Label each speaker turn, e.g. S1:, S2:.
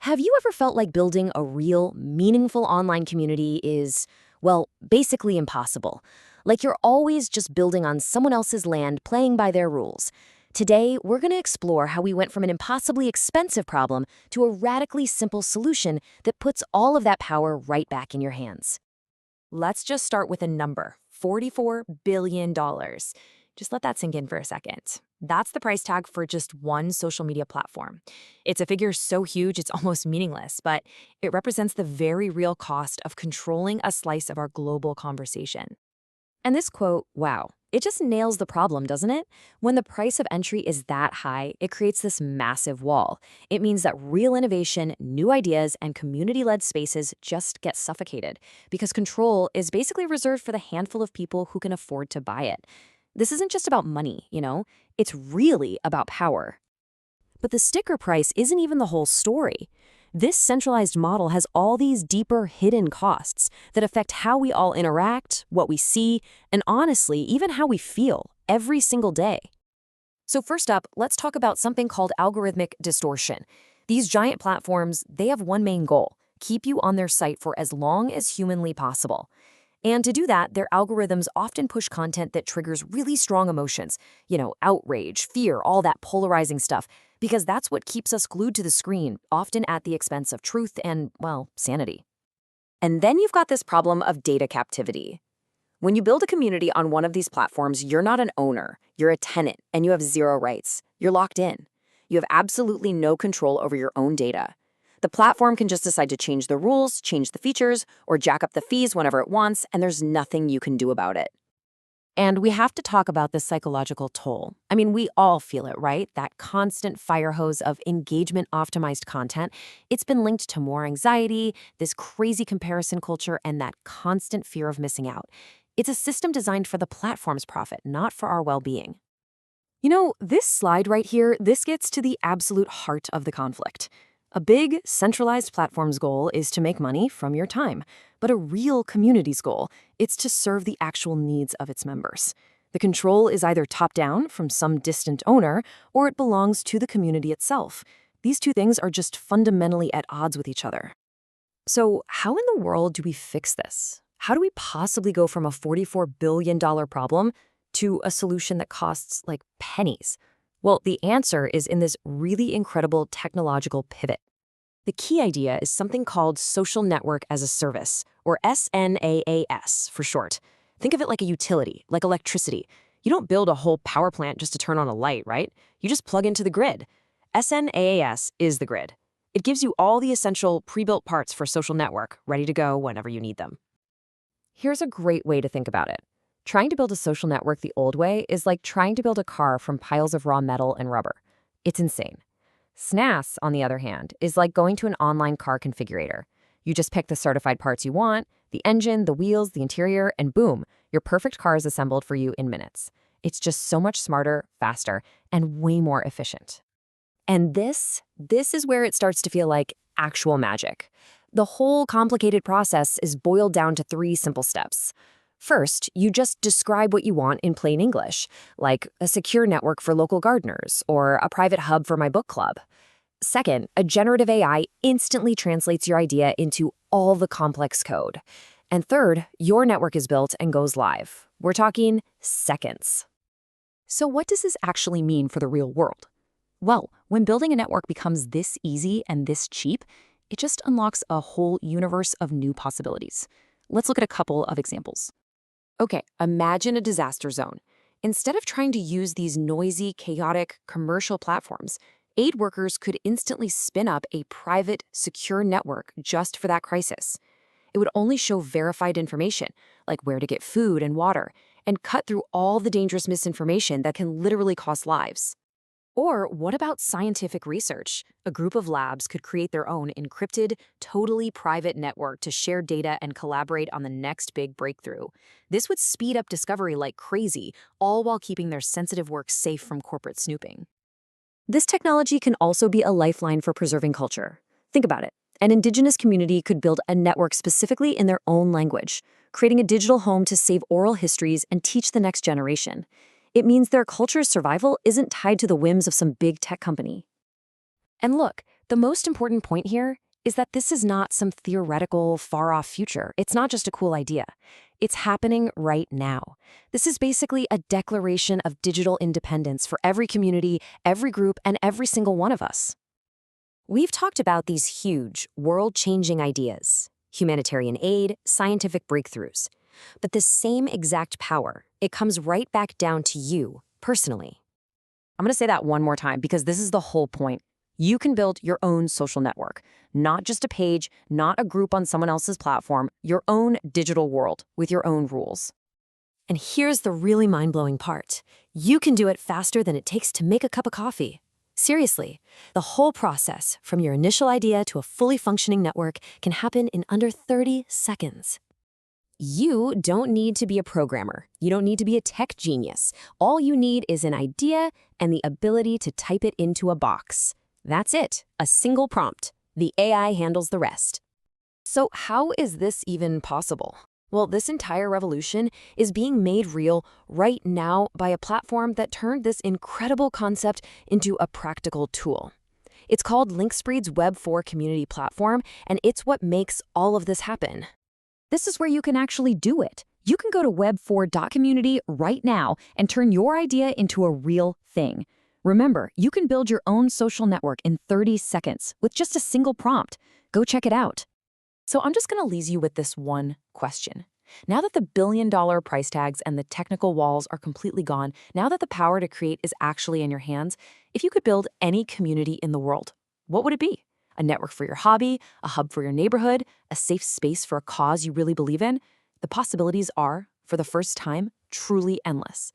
S1: Have you ever felt like building a real, meaningful online community is, well, basically impossible? Like you're always just building on someone else's land, playing by their rules. Today, we're going to explore how we went from an impossibly expensive problem to a radically simple solution that puts all of that power right back in your hands. Let's just start with a number, $44 billion. Just let that sink in for a second. That's the price tag for just one social media platform. It's a figure so huge it's almost meaningless, but it represents the very real cost of controlling a slice of our global conversation. And this quote, wow, it just nails the problem, doesn't it? When the price of entry is that high, it creates this massive wall. It means that real innovation, new ideas, and community-led spaces just get suffocated because control is basically reserved for the handful of people who can afford to buy it. This isn't just about money, it's really about power. But the sticker price isn't even the whole story. This centralized model has all these deeper hidden costs that affect how we all interact, what we see, and honestly, even how we feel every single day. So first up, let's talk about something called algorithmic distortion. These giant platforms, they have one main goal: keep you on their site for as long as humanly possible. And to do that, their algorithms often push content that triggers really strong emotions, outrage, fear, all that polarizing stuff, because that's what keeps us glued to the screen, often at the expense of truth and, well, sanity. And then you've got this problem of data captivity. When you build a community on one of these platforms, you're not an owner, you're a tenant, and you have zero rights. You're locked in. You have absolutely no control over your own data. The platform can just decide to change the rules, change the features, or jack up the fees whenever it wants, and there's nothing you can do about it. And we have to talk about the psychological toll. I mean, we all feel it, right? That constant fire hose of engagement-optimized content. It's been linked to more anxiety, this crazy comparison culture, and that constant fear of missing out. It's a system designed for the platform's profit, not for our well-being. This slide right here, this gets to the absolute heart of the conflict. A big, centralized platform's goal is to make money from your time, but a real community's goal, it's to serve the actual needs of its members. The control is either top-down from some distant owner, or it belongs to the community itself. These two things are just fundamentally at odds with each other. So how in the world do we fix this? How do we possibly go from a $44 billion problem to a solution that costs like pennies? Well, the answer is in this really incredible technological pivot. The key idea is something called social network as a service, or SNaaS for short. Think of it like a utility, like electricity. You don't build a whole power plant just to turn on a light, right? You just plug into the grid. SNaaS is the grid. It gives you all the essential pre-built parts for social network, ready to go whenever you need them. Here's a great way to think about it. Trying to build a social network the old way is like trying to build a car from piles of raw metal and rubber. It's insane. SNaaS, on the other hand, is like going to an online car configurator. You just pick the certified parts you want, the engine, the wheels, the interior, and boom, your perfect car is assembled for you in minutes. It's just so much smarter, faster, and way more efficient. And this is where it starts to feel like actual magic. The whole complicated process is boiled down to 3 simple steps. First, you just describe what you want in plain English, like a secure network for local gardeners or a private hub for my book club. Second, a generative AI instantly translates your idea into all the complex code. And third, your network is built and goes live. We're talking seconds. So what does this actually mean for the real world? Well, when building a network becomes this easy and this cheap, it just unlocks a whole universe of new possibilities. Let's look at a couple of examples. Okay, imagine a disaster zone. Instead of trying to use these noisy, chaotic, commercial platforms, aid workers could instantly spin up a private, secure network just for that crisis. It would only show verified information, like where to get food and water, and cut through all the dangerous misinformation that can literally cost lives. Or what about scientific research? A group of labs could create their own encrypted, totally private network to share data and collaborate on the next big breakthrough. This would speed up discovery like crazy, all while keeping their sensitive work safe from corporate snooping. This technology can also be a lifeline for preserving culture. Think about it. An indigenous community could build a network specifically in their own language, creating a digital home to save oral histories and teach the next generation. It means their culture's survival isn't tied to the whims of some big tech company. And look, The most important point here is that this is not some theoretical, far-off future. It's not just a cool idea. It's happening right now. This is basically a declaration of digital independence for every community, every group, and every single one of us. We've talked about these huge, world-changing ideas: humanitarian aid, scientific breakthroughs. But the same exact power, it comes right back down to you, personally. I'm going to say that one more time because this is the whole point. You can build your own social network, not just a page, not a group on someone else's platform, your own digital world with your own rules. And here's the really mind-blowing part. You can do it faster than it takes to make a cup of coffee. Seriously, the whole process, from your initial idea to a fully functioning network, can happen in under 30 seconds. You don't need to be a programmer. You don't need to be a tech genius. All you need is an idea and the ability to type it into a box. That's it, a single prompt. The AI handles the rest. So how is this even possible? Well, this entire revolution is being made real right now by a platform that turned this incredible concept into a practical tool. It's called Linkspread's Web4 community platform, and it's what makes all of this happen. This is where you can actually do it. You can go to web4.community right now and turn your idea into a real thing. Remember, you can build your own social network in 30 seconds with just a single prompt. Go check it out. So I'm just going to leave you with this one question. Now that the billion-dollar price tags and the technical walls are completely gone, now that the power to create is actually in your hands, if you could build any community in the world, what would it be? A network for your hobby, a hub for your neighborhood, a safe space for a cause you really believe in? The possibilities are, for the first time, truly endless.